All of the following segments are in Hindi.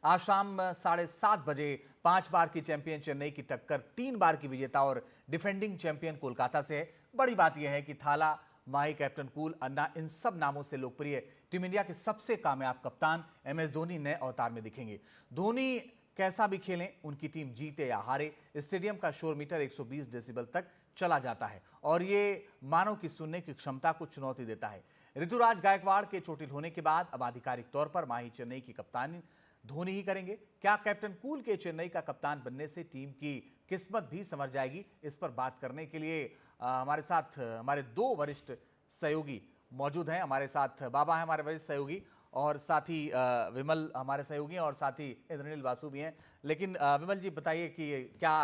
आज शाम 7:30 बजे 5 बार की चैंपियन चेन्नई की टक्कर 3 बार की विजेता और डिफेंडिंग चैंपियन कोलकाता से है। बड़ी बात यह है कि थाला, माही, कैप्टन कूल, अन्ना, इन सब नामों से लोकप्रिय टीम इंडिया के सबसे कामयाब कप्तान एमएस धोनी नए अवतार में दिखेंगे। धोनी कैसा भी खेलें, उनकी टीम जीते या हारे, स्टेडियम का शोर मीटर 120 डेसिबल तक चला जाता है और ये मानव की सुनने की क्षमता को चुनौती देता है। ऋतुराज गायकवाड़ के चोटिल होने के बाद अब आधिकारिक तौर पर माही चेन्नई की कप्तानी धोनी ही करेंगे। क्या कैप्टन कूल के चेन्नई का कप्तान बनने से टीम की किस्मत भी संवर जाएगी? इस पर बात करने के लिए हमारे साथ हमारे 2 वरिष्ठ सहयोगी मौजूद हैं। हमारे साथ बाबा हैं, हमारे वरिष्ठ सहयोगी, और साथ ही विमल हमारे सहयोगी हैं, और साथ ही इंद्रनील बासु भी हैं। लेकिन विमल जी बताइए कि क्या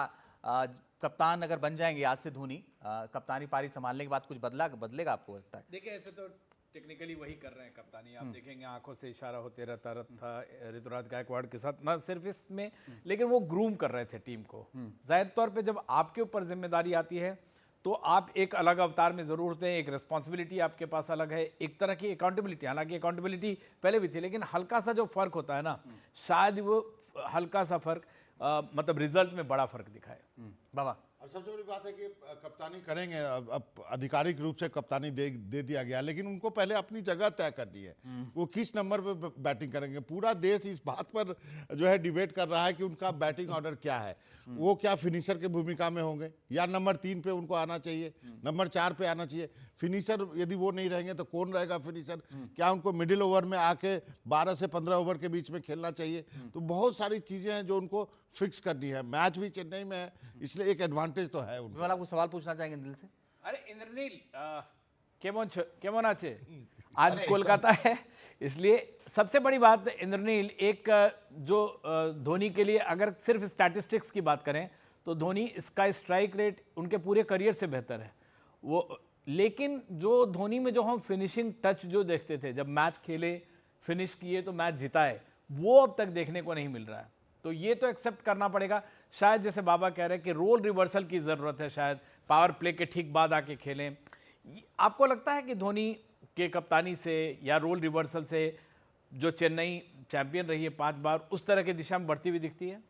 कप्तान अगर बन जाएंगे आज से धोनी, कप्तानी पारी संभालने के बाद कुछ बदलेगा आपको लगता है? देखिए, ऐसे तो टेक्निकली वही कर रहे हैं कप्तानी। आप देखेंगे आंखों से इशारा होते रहता था ऋतुराज गायकवाड़ के साथ, ना सिर्फ इसमें, लेकिन वो ग्रूम कर रहे थे टीम को। जाहिर तौर पे जब आपके ऊपर जिम्मेदारी आती है तो आप एक अलग अवतार में जरूर होते हैं, एक रिस्पॉन्सिबिलिटी आपके पास अलग है, एक तरह की अकाउंटेबिलिटी। हालांकि अकाउंटेबिलिटी पहले भी थी, लेकिन हल्का सा जो फर्क होता है ना, शायद वो हल्का सा फर्क मतलब रिजल्ट में बड़ा फर्क दिखाए। बाबा, और सबसे बड़ी बात है कि कप्तानी करेंगे। अब आधिकारिक रूप से कप्तानी दे दिया गया, लेकिन उनको पहले अपनी जगह तय करनी है। वो किस नंबर पे बैटिंग करेंगे। पूरा देश इस बात पर जो है डिबेट कर रहा है कि उनका बैटिंग ऑर्डर क्या है। वो क्या फिनिशर की भूमिका में होंगे, या नंबर 3 पे उनको आना चाहिए, नंबर 4 पे आना चाहिए। फिनिशर यदि वो नहीं रहेंगे तो कौन रहेगा फिनिशर? क्या उनको मिडिल ओवर में आके 12 से 15 ओवर के बीच में खेलना चाहिए? तो बहुत सारी चीजें हैं जो उनको फिक्स करनी है। मैच भी चेन्नई में है, इसलिए एक एडवांटेज तो है उनको। विमल, आपको सवाल पूछना चाहेंगे दिल से? अरे इंद्रनील, केमन आछे? आज कोलकाता है, इसलिए सबसे बड़ी बात इंद्रनील, एक जो धोनी के लिए अगर सिर्फ स्टैटिस्टिक्स की बात करें तो धोनी इसका स्ट्राइक रेट उनके पूरे करियर से बेहतर है वो। लेकिन जो धोनी में जो हम फिनिशिंग टच जो देखते थे, जब मैच खेले, फिनिश किए तो मैच जिता है, वो अब तक देखने को नहीं मिल रहा है। तो ये तो एक्सेप्ट करना पड़ेगा। शायद जैसे बाबा कह रहे हैं कि रोल रिवर्सल की ज़रूरत है, शायद पावर प्ले के ठीक बाद आके खेलें। आपको लगता है कि धोनी के कप्तानी से या रोल रिवर्सल से जो चेन्नई चैंपियन रही है 5 बार, उस तरह की दिशा में बढ़ती हुई दिखती है?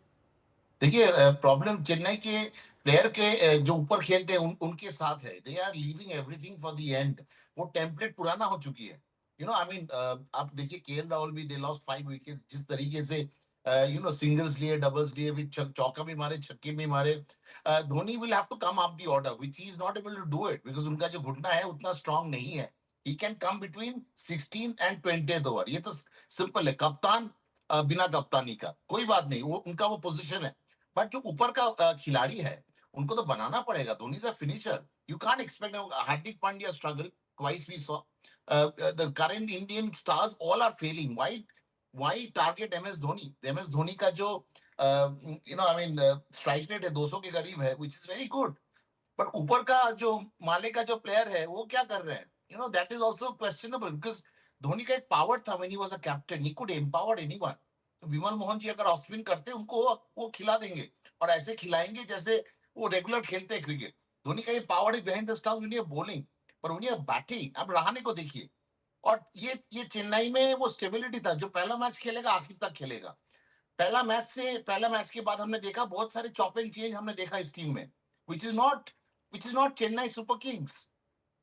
देखिए, प्रॉब्लम चेन्नई के प्लेयर के जो ऊपर खेलते हैं उनके साथ है। They are leaving everything for the end. वो टेम्पलेट पुराना हो चुकी है। आई मीन, आप देखिए केएल राहुल भी, दे लॉस्ट 5 विकेट्स। जिस तरीके से सिंगल्स लिए, डबल्स लिए, भी चौका भी मारे, छक्के भी मारे। Dhoni will have to come up the order, which he is not able to do it, because उनका जो घुटना है उतना स्ट्रांग नहीं है। He can come between 16 and 20th over. ये तो सिंपल है। कप्तान बिना कप्तानी का कोई बात नहीं, वो उनका वो पोजीशन है। बट जो ऊपर का खिलाड़ी है, उनको तो बनाना पड़ेगा। Dhoni is a finisher. You can't expect. Hardik Pandya struggle twice, we saw the current Indian stars all are failing. Why target MS Dhoni? MS Dhoni का जो आई मीन स्ट्राइक रेट है 200 के करीब है, which is very good. But ऊपर का जो माले का जो प्लेयर है, वो क्या कर रहे हैं? That is also questionable, because Dhoni का एक पावर था when he was a captain. He could empower anyone. Vimal Mohan ji अगर ऑफ स्पिन करते, उनको वो खिला देंगे, और ऐसे खिलाएंगे जैसे वो रेगुलर खेलते हैं क्रिकेट। धोनी का ये पावर है बिहाइंड द स्टम्प, उन्हें बॉलिंग, पर उन्हें बैटिंग। अब रहाणे को देखिए। और ये चेन्नई में वो स्टेबिलिटी था, जो पहला मैच खेलेगा आखिर तक खेलेगा। पहला मैच के बाद हमने देखा बहुत सारे चॉप एंड चेंज हमने देखा इस टीम में, which is not Chennai Super Kings.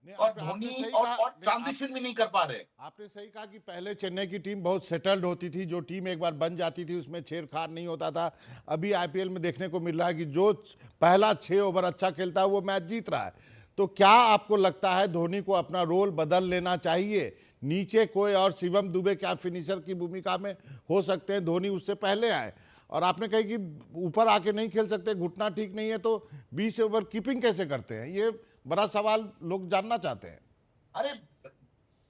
और धोनी और ट्रांजिशन भी नहीं कर पा रहे। आपने सही कहा कि पहले चेन्नई की टीम बहुत सेटल्ड होती थी। जो टीम एक बार बन जाती थी उसमें छेड़छाड़ नहीं होता था। अभी आईपीएल में देखने को मिल रहा है कि जो पहला 6 ओवर अच्छा खेलता है वो मैच जीत रहा है। तो क्या आपको लगता है धोनी को अपना रोल बदल लेना चाहिए? नीचे कोई और शिवम दुबे क्या फिनिशर की भूमिका में हो सकते हैं? धोनी उससे पहले आए, और आपने कही कि ऊपर आके नहीं खेल सकते, घुटना ठीक नहीं है, तो 20 ओवर कीपिंग कैसे करते हैं? ये बड़ा सवाल लोग जानना चाहते हैं। अरे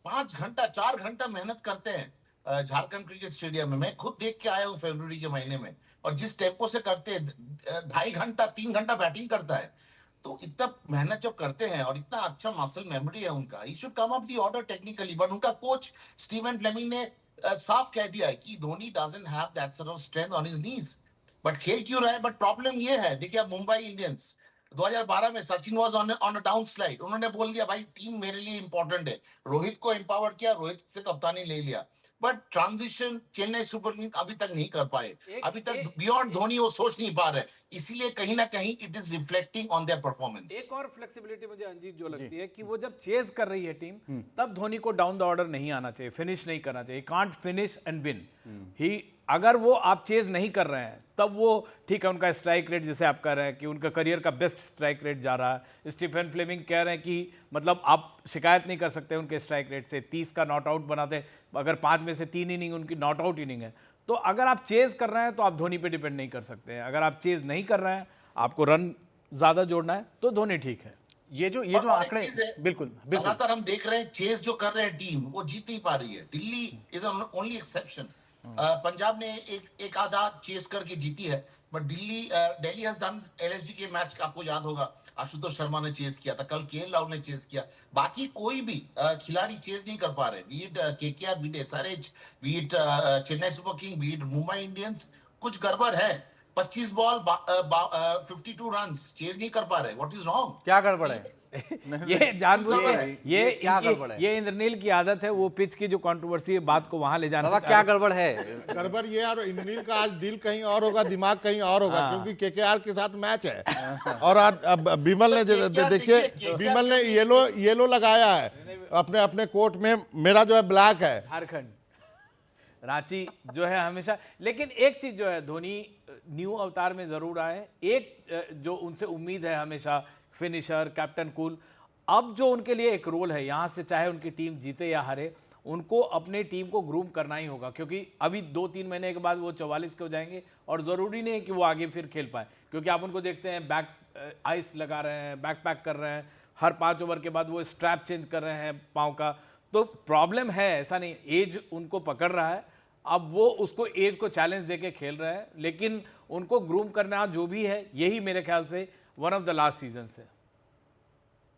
5 घंटा 4 घंटा मेहनत करते हैं झारखंड क्रिकेट स्टेडियम में। मैं खुद देख के आया हूँ फरवरी के महीने में। और जिस टेम्पो से करते हैं, 2.5 घंटा 3 घंटा बैटिंग करता है। तो इतना मेहनत जब करते हैं, और इतना अच्छा मसल मेमोरी है उनका, he should come up the order technically. But उनका कोच स्टीवन फ्लेमिंग ने साफ कह दिया है कि Dhoni doesn't have that sort of strength on his knees. But खेल क्यों रहा है? बट प्रॉब्लम ये है, देखिए अब मुंबई इंडियंस 2012 में Sachin was on a down slide. उन्होंने बोल दिया भाई टीम मेरे लिए इंपॉर्टेंट है। रोहित को एम्पावर किया, रोहित से कप्तानी ले लिया। But transition Chennai super king अभी तक नहीं कर पाए, अभी तक एक- बियॉन्ड धोनी वो सोच नहीं पा रहे, इसीलिए कहीं ना कहीं it is reflecting on their performance. एक और फ्लेक्सिबिलिटी मुझे अंजीत जो लगती है कि वो जब चेज कर रही है टीम, तब धोनी को डाउन द ऑर्डर नहीं आना चाहिए, फिनिश नहीं करना चाहिए, कांट फिनिश एंड विन ही। अगर वो आप चेज नहीं कर रहे हैं तब वो ठीक है, उनका स्ट्राइक रेट जैसे आप कह रहे हैं कि उनका करियर का बेस्ट स्ट्राइक रेट जा रहा है, स्टीफन फ्लेमिंग कह रहे हैं कि मतलब आप शिकायत नहीं कर सकते उनके स्ट्राइक रेट से, 30 का नॉट आउट बनाते, अगर 5 में से 3 इनिंग उनकी नॉट आउट इनिंग है। तो अगर आप चेज कर रहे हैं तो आप धोनी पे डिपेंड नहीं कर सकते हैं, अगर आप चेज नहीं कर रहे हैं, आपको रन ज्यादा जोड़ना है तो धोनी ठीक है। ये जो और एक आंकड़े, चीज है, बिल्कुल बिल्कुल लगातार हम देख रहे हैं चेस जो कर रहे हैं टीम वो जीत नहीं पा रही है। Delhi is only exception. Punjab ने एक आधा चेस करके जीती है, but Delhi has done LSG के मैच, आपको याद होगा आशुतोष शर्मा ने चेस किया था, कल केएल राहुल ने चेस किया, बाकी कोई भी खिलाड़ी चेस नहीं कर पा रहे, B it KKR, B it SRH, B it Chennai super king, B it Mumbai Indians, कुछ गड़बड़ है। 25 बॉल 52 रन चेज नहीं कर पा रहे, व्हाट इज रॉन्ग? क्या गड़बड़ है? ये जानबूझ ये- के ये क्या गड़बड़ है? ये इंद्रनील की आदत है, वो पिच की जो कंट्रोवर्सी है बात को वहां ले जाना बाबा चाह क्या रहे हैं। गड़बड़ है? गड़बड़ ये और इंद्रनील का आज दिल कहीं और होगा, दिमाग कहीं और होगा, क्योंकि केकेआर के साथ मैच है। और आज अब बिमल ने देखिए, बिमल ने येलो लगाया है अपने अपने कोर्ट में, मेरा जो है ब्लैक है। झारखंड रांची जो है हमेशा, लेकिन एक चीज जो है धोनी न्यू अवतार में जरूर आए, एक जो उनसे उम्मीद है हमेशा, फिनिशर, कैप्टन कूल, अब जो उनके लिए एक रोल है यहाँ से, चाहे उनकी टीम जीते या हारे, उनको अपने टीम को ग्रूम करना ही होगा, क्योंकि अभी 2-3 महीने के बाद वो 44 के हो जाएंगे और ज़रूरी नहीं है कि वो आगे फिर खेल पाए, क्योंकि आप उनको देखते हैं बैक आइस लगा रहे हैं, बैक पैक कर रहे हैं, हर 5 ओवर के बाद वो स्ट्रैप चेंज कर रहे हैं पाँव का। तो प्रॉब्लम है, ऐसा नहीं, एज उनको पकड़ रहा है, अब वो उसको एज को चैलेंज देके खेल रहे हैं, लेकिन उनको ग्रूम करना जो भी है, यही मेरे ख्याल से one of the last season है।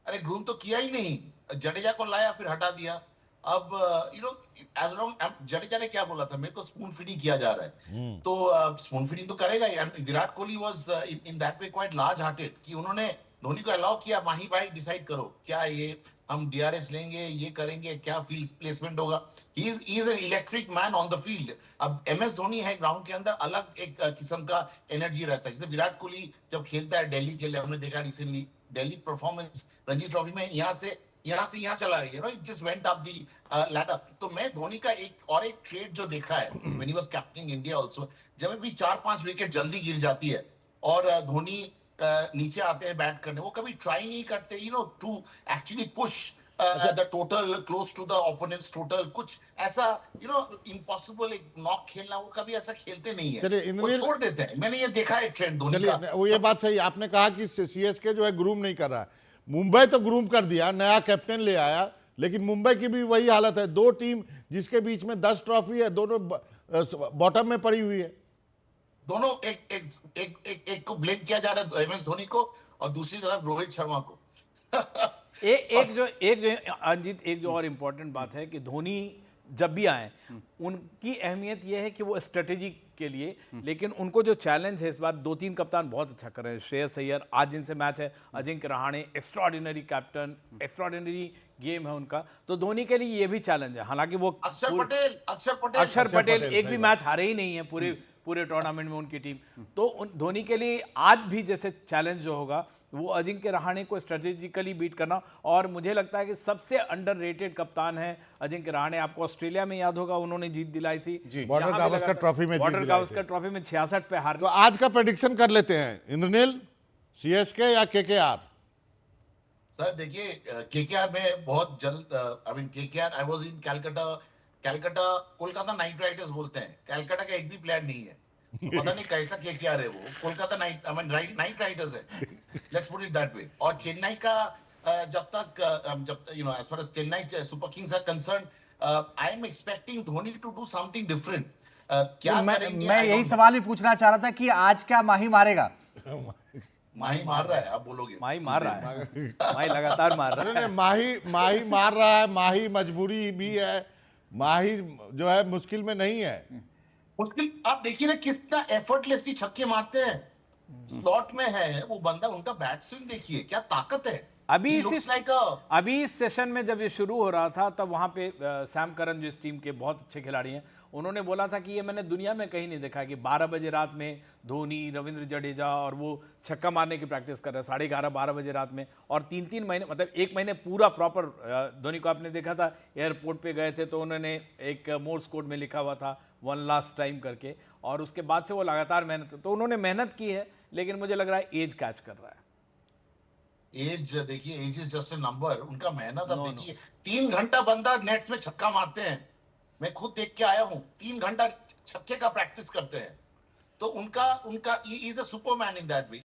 अरे ग्रूम तो किया ही नहीं, जडेजा को लाया फिर हटा दिया। अब एज लॉन्ग जडेजा ने क्या बोला था, मेरे को स्पून फीडिंग किया जा रहा है, तो स्पून फीडिंग तो करेगा ही। Virat Kohli was in that way quite large hearted कि उन्होंने धोनी को अलाउ किया, माही भाई डिसाइड करो क्या ये हम डीआरएस लेंगे, ये करेंगे, क्या फील्ड प्लेसमेंट होगा। He is an electric man on the field. अब एमएस धोनी है ग्राउंड के अंदर, अलग एक किस्म का एनर्जी रहता है। जैसे विराट कोहली जब खेलता है दिल्ली के लिए, हमने देखा recently Delhi performance Ranji trophy में, यहाँ से यहाँ चला गया, it just went up the ladder. तो मैं धोनी का एक ट्रेड जो देखा है when he was captaining India also, जब भी 4-5 विकेट जल्दी गिर जाती है और धोनी नीचे आते हैं बैट करने, वो कभी ट्राई नहीं करते to actually push the total close to the opponents total, कुछ ऐसा इम्पॉसिबल एक नॉक खेलना, वो कभी ऐसा खेलते नहीं है, चलिए, वो इंद्रनील- छोड़ देते हैं। मैंने ये देखा है ट्रेंड धोनी चलिए, का। वो ये बात सही, आपने कहा कि सीएसके जो है ग्रूम नहीं कर रहा है, मुंबई तो ग्रूम कर दिया, नया कैप्टन ले आया, लेकिन मुंबई की भी वही हालत है, 2 टीम जिसके बीच में 10 ट्रॉफी है, दोनों बॉटम में पड़ी हुई है। दोनों एक को ब्लेम किया जा रहा है, एमएस धोनी को, और दूसरी तरफ रोहित शर्मा को। एक जो अंजीत, एक जो और इम्पोर्टेंट बात है कि धोनी जब भी आए, उनकी अहमियत यह है कि वो स्ट्रेटेजी के लिए, लेकिन उनको जो चैलेंज है इस बार, 2-3 कप्तान बहुत अच्छा कर रहे हैं। श्रेयस अय्यर, आज जिनसे मैच है, Ajinkya Rahane, extraordinary captain, extraordinary game है उनका, तो धोनी के लिए ये भी चैलेंज है। हालांकि वो अक्षर पटेल अक्षर पटेल एक सही भी मैच हारे ही नहीं है पूरे टूर्नामेंट में उनकी टीम। तो धोनी के लिए आज भी जैसे चैलेंज जो होगा वो अजिंक्य रहाणे को स्ट्रेटेजिकली बीट करना, और मुझे लगता है कि सबसे अंडररेटेड कप्तान है अजिंक्य रहाणे। आपको ऑस्ट्रेलिया में याद होगा, उन्होंने जीत दिलाई थी, बॉर्डर गावस्कर ट्रॉफी में जीत बॉर्डर दिलाई गावस्कर ट्रॉफी में 66 पे हार। तो आज का प्रेडिक्शन कर लेते हैं, इंद्रनील, सीएसके या केकेआर? सर देखिए, केकेआर में बहुत जल्द, I mean KKR, I was in Calcutta, Kolkata Knight Riders बोलते हैं, कैलकाटा का एक भी प्लेयर नहीं है, तो पता नहीं कैसा केकेआर है वो। कोलकाता नाइट राइडर्स है, let's put it that way. और चेन्नई का जब as far as Chennai Super Kings are concerned, I am expecting Dhoni to do something different. क्या करेंगे? मैं यही सवाल ही पूछना चाह रहा था कि आज क्या माही मारेगा? माही मार रहा है, आप बोलोगे। माही मार रहा है, माही लगातार मार रहा है। नहीं, माही मार रहा है, माही मजबूरी भी है, माही जो है मुश्किल में नहीं है। मुश्किल, आप देखिए ना कितना एफर्टलेसली छक्के मारते हैं, स्लॉट में है वो बंदा, उनका बैट स्विंग देखिए क्या ताकत है। अभी He इसी looks like a अभी इस सेशन में जब ये शुरू हो रहा था तब वहाँ पे सैम करन जो इस टीम के बहुत अच्छे खिलाड़ी हैं, उन्होंने बोला था कि ये मैंने दुनिया में कहीं नहीं देखा कि 12 बजे रात में धोनी, रविंद्र जडेजा और वो छक्का मारने की प्रैक्टिस कर रहे हैं 11:30-12 बजे रात में, और 3-3 महीने मतलब 1 महीने पूरा प्रॉपर। धोनी को आपने देखा था एयरपोर्ट पे गए थे तो उन्होंने एक मोर्स कोड में लिखा हुआ था वन लास्ट टाइम करके, और उसके बाद से वो लगातार मेहनत, तो उन्होंने मेहनत की है, लेकिन मुझे लग रहा है एज कैच कर रहा है। एज, देखिए age is just a number, उनका मेहनत अब No, देखिए 3 घंटा बंदा नेट्स में छक्का मारते हैं, मैं खुद देख के आया हूँ, 3 घंटा छक्के का प्रैक्टिस करते हैं, तो उनका उनका is a Superman in that way.